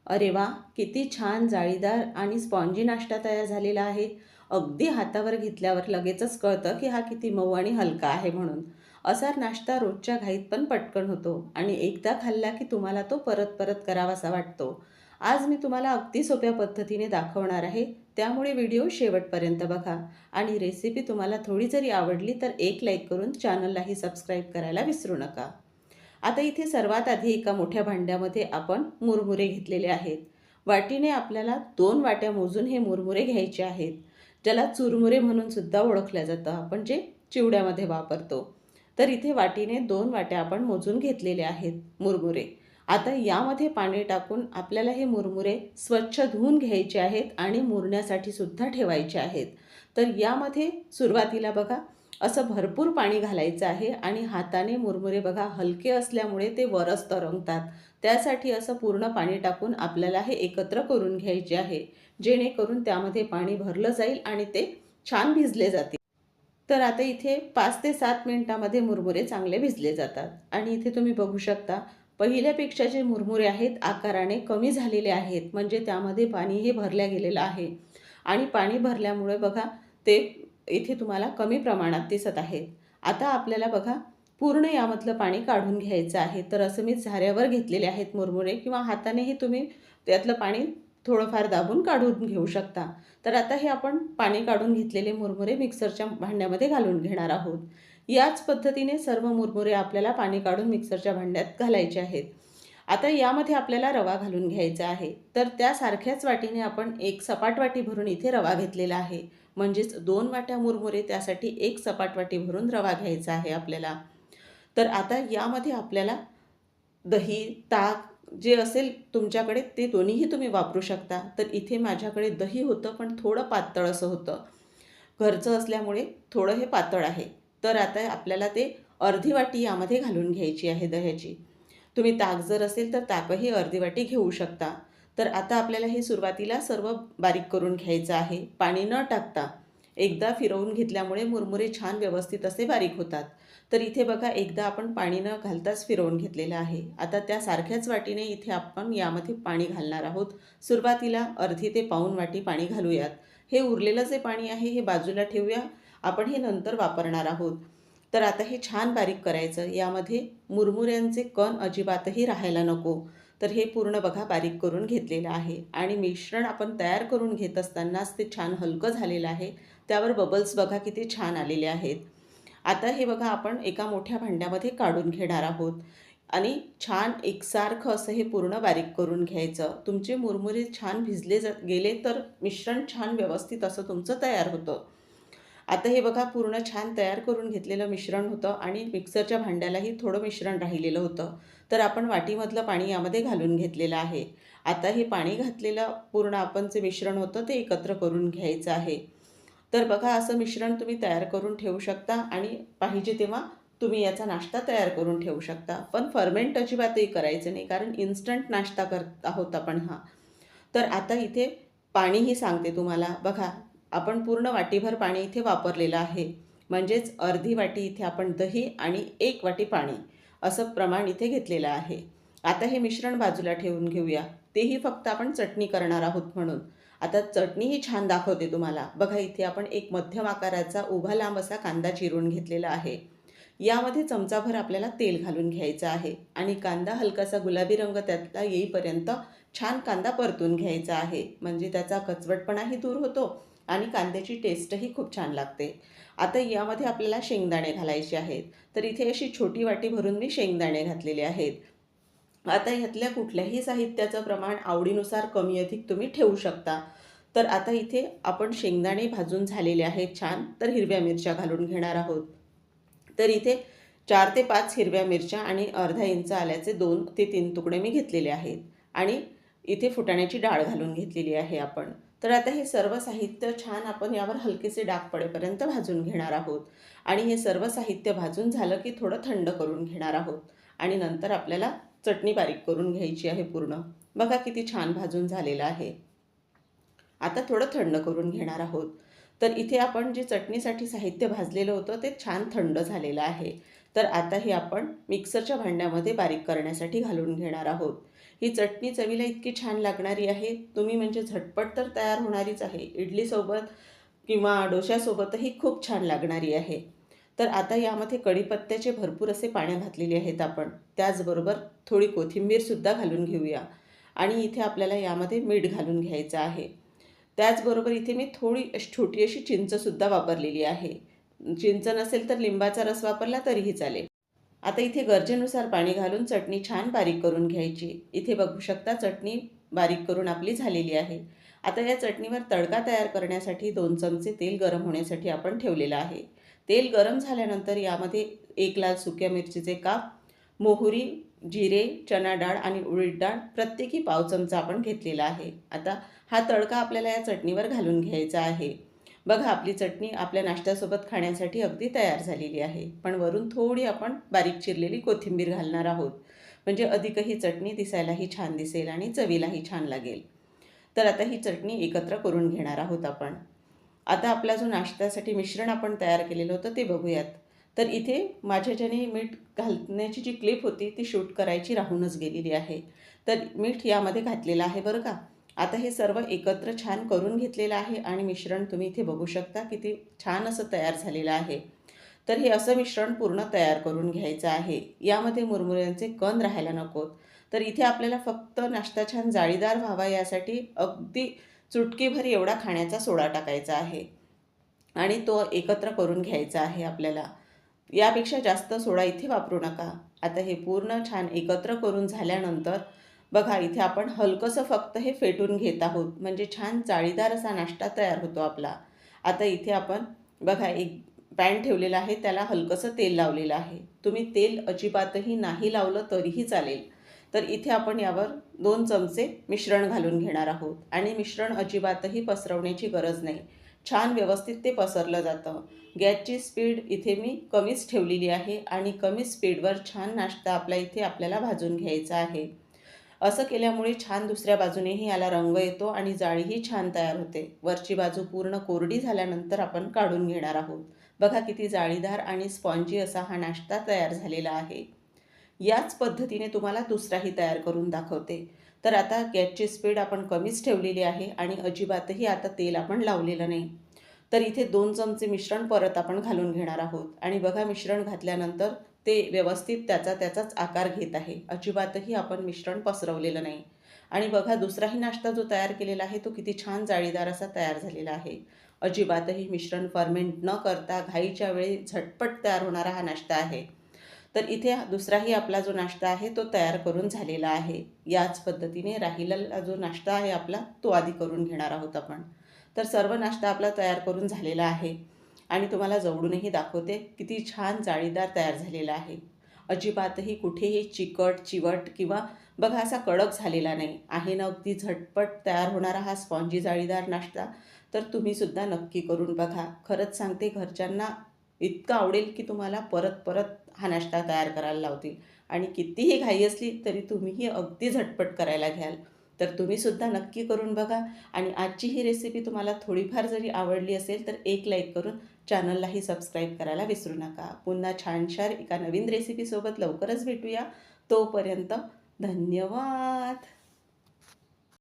अरे वा, किती छान जाळीदार आणि स्पॉन्जी नाश्ता तयार झालेला आहे. अगदी हातावर घेतल्यावर लगेचच कळतं की हा किती मऊ आणि हलका आहे म्हणून. असा नाश्ता रोजच्या घाईत पण पटकन होतो आणि एकदा खाल्ला की तुम्हाला तो परत परत करावासा वाटतो. आज मी तुम्हाला अगदी सोप्या पद्धतीने दाखवणार आहे. त्यामुळे व्हिडिओ शेवटपर्यंत बघा आणि रेसिपी तुम्हाला थोडी जरी आवडली तर एक लाईक करून चॅनललाही सबस्क्राईब करायला विसरू नका. आता इथे सर्वात आधी एका मोठ्या भांड्यामध्ये आपण मुरमुरे घेतलेले आहेत. वाटीने आपल्याला 2 वाट्या मोजून हे मुरमुरे घ्यायचे आहेत. ज्याला चुरमुरे म्हणून सुद्धा ओळखलं जातं, आपण जे चिवड्यामध्ये वापरतो. तर इथे वाटीने 2 वाट्या आपण मोजून घेतलेले आहेत मुरमुरे. आता यामध्ये पाणी टाकून आपल्याला हे मुरमुरे स्वच्छ धुवून घ्यायचे आहेत आणि मुरण्यासाठी सुद्धा ठेवायचे आहेत. तर यामध्ये सुरुवातीला बघा असं भरपूर पाणी घालायचं आहे आणि हाताने मुरमुरे बघा हलके असल्यामुळे ते वरच तरंगतात. त्यासाठी असं पूर्ण पाणी टाकून आपल्याला हे एकत्र करून घ्यायचे आहे, जेणेकरून त्यामध्ये पाणी भरलं जाईल आणि ते छान भिजले जातील. तर आता इथे 5 ते 7 मिनिटामध्ये मुरमुरे चांगले भिजले जातात आणि इथे तुम्ही बघू शकता पहिल्यापेक्षा जे मुरमुरे आहेत आकाराने कमी झालेले आहेत, म्हणजे त्यामध्ये पाणी हे भरल्या गेलेलं आहे आणि पाणी भरल्यामुळे बघा ते इथे तुम्हाला कमी प्रमाणात दिसत आहेत. आता आपल्याला बघा पूर्ण यामधलं पाणी काढून घ्यायचं आहे. तर असं मी झाऱ्यावर घेतलेले आहेत मुरमुरे किंवा हातानेही तुम्ही त्यातलं पाणी थोडंफार दाबून काढून घेऊ शकता. तर आता हे आपण पाणी काढून घेतलेले मुरमुरे मिक्सरच्या भांड्यामध्ये घालून घेणार आहोत. याच पद्धतीने सर्व मुरमुरे आपल्याला पाणी काढून मिक्सरच्या भांड्यात घालायचे आहेत. आता यामध्ये आपल्याला रवा घालून घ्यायचा आहे. तर त्या सारख्याच वाटीने आपण एक सपाट वाटी भरून इथे रवा घेतलेला आहे. म्हणजेच 2 वाट्या मुरमुरे त्यासाठी एक सपाट वाटी भरून रवा घ्यायचा आहे आपल्याला. तर आता यामध्ये आपल्याला दही, ताक जे असेल तुमच्याकडे ते दोन्हीही तुम्ही वापरू शकता. तर इथे माझ्याकडे दही होतं, पण थोडं पातळ असं होतं. घरचं असल्यामुळे थोडं हे पातळ आहे. तर आता आपल्याला ते अर्धी वाटी यामध्ये घालून घ्यायची आहे दह्याची. तुम्ही ताक जर असेल तर ताकही अर्धी वाटी घेऊ शकता. तर आता आपल्याला हे सुरुवातीला सर्व बारीक करून घ्यायचं आहे, पाणी न टाकता. एकदा फिरवून घेतल्यामुळे मुरमुरे छान व्यवस्थित असे बारीक होतात. तर इथे बघा एकदा आपण पाणी न घालताच फिरवून घेतलेलं आहे. आता त्या सारख्याच वाटीने इथे आपण यामध्ये पाणी घालणार आहोत. सुरुवातीला अर्धी ते पाऊण वाटी पाणी घालूयात. हे उरलेलं जे पाणी आहे हे बाजूला ठेवूया, आपण हे नंतर वापरणार आहोत. तर आता हे छान बारीक करायचं. यामध्ये मुरमुऱ्यांचे कण अजिबातही राहायला नको. तर हे पूर्ण बघा बारीक करून घेतलेलं आहे आणि मिश्रण आपण तयार करून घेत असतानाच ते छान हलकं झालेलं आहे. त्यावर बबल्स बघा किती छान आलेले आहेत. आता हे बघा आपण एका मोठ्या भांड्यामध्ये काढून घेणार आहोत आणि छान एकसारखं असं हे पूर्ण बारीक करून घ्यायचं. तुमचे मुरमुरे छान भिजले गेले तर मिश्रण छान व्यवस्थित असं तुमचं तयार होतं. आता हे बघा पूर्ण छान तयार करून घेतलेलं मिश्रण होतं आणि मिक्सरच्या भांड्यालाही थोडं मिश्रण राहिलेलं होतं. तर आपण वाटीमधलं पाणी यामध्ये घालून घेतलेलं आहे. आता हे पाणी घातलेलं पूर्ण आपण जे मिश्रण होतं ते एकत्र करून घ्यायचं आहे. तर बघा असं मिश्रण तुम्ही तयार करून ठेवू शकता आणि पाहिजे तेव्हा तुम्ही याचा नाश्ता तयार करून ठेवू शकता. पण फर्मेंट अजिबातही करायचं नाही, कारण इन्स्टंट नाश्ता करत आहोत आपण हा. तर आता इथे पाणीही सांगते तुम्हाला. बघा आपण पूर्ण वाटीभर पाणी इथे वापरलेलं आहे. म्हणजेच अर्धी वाटी इथे आपण दही आणि 1 वाटी पाणी असं प्रमाण इथे घेतलेलं आहे. आता हे मिश्रण बाजूला ठेवून घेऊया. तेही फक्त आपण चटणी करणार आहोत म्हणून. आता चटणीही छान दाखवते तुम्हाला. बघा इथे आपण एक मध्यम आकाराचा उभा लांब असा कांदा चिरून घेतलेला आहे. यामध्ये चमचाभर आपल्याला तेल घालून घ्यायचं आहे आणि कांदा हलकासा गुलाबी रंग त्यातला येईपर्यंत छान कांदा परतून घ्यायचा आहे. म्हणजे त्याचा कचवटपणाही दूर होतो आणि कांद्याची टेस्टही खूप छान लागते. आता यामध्ये आपल्याला शेंगदाणे घालायचे आहेत. तर इथे अशी छोटी वाटी भरून मी शेंगदाणे घातलेले आहेत. आता ह्यातल्या कुठल्याही साहित्याचं प्रमाण आवडीनुसार कमी अधिक तुम्ही ठेवू शकता. तर आता इथे आपण शेंगदाणे भाजून झालेले आहेत छान. तर हिरव्या मिरच्या घालून घेणार आहोत. तर इथे 4 ते 5 हिरव्या मिरच्या आणि अर्धा इंच आल्याचे 2 ते 3 तुकडे मी घेतलेले आहेत आणि इथे फुटाण्याची डाळ घालून घेतलेली आहे आपण. तर आता हे सर्व साहित्य छान आपण यावर हलकेसे डाग पडेपर्यंत भाजून घेणार आहोत आणि हे सर्व साहित्य भाजून झालं की थोडं थंड करून घेणार आहोत आणि नंतर आपल्याला चटणी बारीक करून घ्यायची आहे पूर्ण. बघा किती छान भाजून झालेलं आहे. आता थोडं थंड करून घेणार आहोत. तर इथे आपण जे चटणीसाठी साहित्य भाजलेलं होतं ते छान थंड झालेलं आहे. तर आता हे आपण मिक्सरच्या भांड्यामध्ये बारीक करण्यासाठी घालून घेणार आहोत. ही चटणी चवीला इतकी छान लागणारी आहे, तुम्ही म्हणजे झटपट तर तयार होणारीच आहे. इडलीसोबत किंवा डोश्यासोबतही खूप छान लागणारी आहे. तर आता यामध्ये कढीपत्त्याचे भरपूर असे पाने घातलेले आहेत आपण. त्याचबरोबर थोडी कोथिंबीरसुद्धा घालून घेऊया आणि इथे आपल्याला यामध्ये मीठ घालून घ्यायचं आहे. त्याचबरोबर इथे मी थोडी छोटी अशी चिंचसुद्धा वापरलेली आहे. चिंच नसेल तर लिंबाचा रस वापरला तरीही चालेल. आता इथे गरजेनुसार पाणी घालून चटणी छान बारीक करून घ्यायची. इथे बघू शकता चटणी बारीक करून आपली झालेली आहे. आता या चटणीवर तडका तयार करण्यासाठी 2 चमचे तेल गरम होण्यासाठी आपण ठेवलेलं आहे. तेल गरम झाल्यानंतर यामध्ये 1 लाल सुक्या मिरचीचे काप, मोहरी, जिरे, चणा डाळ आणि उडीद डाळ प्रत्येकी पाव चमचा आपण घेतलेला आहे. आता हा तडका आपल्याला या चटणीवर घालून घ्यायचा आहे. बघा आपली चटणी आपल्या नाश्त्यासोबत खाण्यासाठी अगदी तयार झालेली आहे. पण वरून थोडी आपण बारीक चिरलेली कोथिंबीर घालणार आहोत. म्हणजे अधिकही चटणी दिसायलाही छान दिसेल आणि चवीलाही छान लागेल. तर आता ही चटणी एकत्र करून घेणार आहोत आपण. आता आपला जो नाश्त्यासाठी मिश्रण आपण तयार केलेलं होतं ते बघूयात. तर इथे माझ्या ज्याने मीठ घालण्याची जी क्लिप होती ती शूट करायची राहूनच गेलेली आहे. तर मीठ यामध्ये घातलेलं आहे बरं का. आता हे सर्व एकत्र छान करून घेतलेलं आहे आणि मिश्रण तुम्ही इथे बघू शकता किती छान असं तयार झालेलं आहे. तर हे असं मिश्रण पूर्ण तयार करून घ्यायचं आहे. यामध्ये मुरमुऱ्यांचे कण राहायला नकोत. तर इथे आपल्याला फक्त नाश्ता छान जाळीदार व्हावा यासाठी अगदी चुटकीभर एवढा खाण्याचा सोडा टाकायचा आहे आणि तो एकत्र करून घ्यायचा आहे आपल्याला. यापेक्षा जास्त सोडा इथे वापरू नका. आता हे पूर्ण छान एकत्र करून झाल्यानंतर बघा इथे आपण हलकंसं फक्त हे फेटून घेत आहोत. म्हणजे छान जाळीदार असा नाश्ता तयार होतो आपला. आता इथे आपण बघा एक पॅन ठेवलेला आहे, त्याला हलकंसं तेल लावलेलं आहे. तुम्ही तेल अजिबातही नाही लावलं तरीही चालेल. तर इथे आपण यावर 2 चमचे मिश्रण घालून घेणार आहोत आणि मिश्रण अजिबातही पसरवण्याची गरज नाही. छान व्यवस्थित ते पसरलं जातं. गॅसची स्पीड इथे मी कमीच ठेवलेली आहे आणि कमी स्पीडवर छान नाश्ता आपला इथे आपल्याला भाजून घ्यायचा आहे. असं केल्यामुळे छान दुसऱ्या बाजूनेही याला रंग येतो आणि जाळीही छान तयार होते. वरची बाजू पूर्ण कोरडी झाल्यानंतर आपण काढून घेणार आहोत. बघा किती जाळीदार आणि स्पॉन्जी असा हा नाश्ता तयार झालेला आहे. याच पद्धतीने तुम्हाला दुसराही तयार करून दाखवते. तर आता गॅसची स्पीड आपण कमीच ठेवलेली आहे आणि अजिबातही आता तेल आपण लावलेलं नाही. तर इथे 2 चमचे मिश्रण परत आपण घालून घेणार आहोत आणि बघा मिश्रण घातल्यानंतर ते व्यवस्थित त्याचाच आकार घेत आहे. अजिबातही आपण मिश्रण पसरवलेलं नाही. आणि बघा दुसराही नाश्ता जो तयार केलेला आहे तो किती छान जाळीदार असा तयार झालेला आहे. अजिबातही मिश्रण फर्मेंट न करता घाईच्या वेळी झटपट तयार होणारा हा नाश्ता आहे. तर इथे दुसराही आपला जो नाश्ता आहे तो तयार करून झालेला आहे. याच पद्धतीने राहिलेला जो नाश्ता आहे आपला तो आधी करून घेणार आहोत आपण. तर सर्व नाश्ता आपला तयार करून झालेला आहे आणि तुम्हाला जवळूनही दाखवते किती छान जाळीदार तयार झालेला आहे. अजिबातही कुठेही चिकट, चिवट किंवा बघा असा कडक झालेला नाही आहे ना. अगदी झटपट तयार होणारा हा स्पॉन्जी जाळीदार नाश्ता तर तुम्हीसुद्धा नक्की करून बघा. खरंच सांगते घरच्यांना इतकं आवडेल की तुम्हाला परत परत हा नाश्ता तयार करायला लावतील आणि कितीही घाई असली तरी तुम्हीही अगदी झटपट करायला घ्याल. तर तुम्हीसुद्धा नक्की करून बघा आणि आजची ही रेसिपी तुम्हाला थोडीफार जरी आवडली असेल तर एक लाईक करून चॅनललाही सबस्क्राईब करायला विसरू नका. पुन्हा छानशा एका नवीन रेसिपीसोबत लवकरच भेटूया. तोपर्यंत धन्यवाद.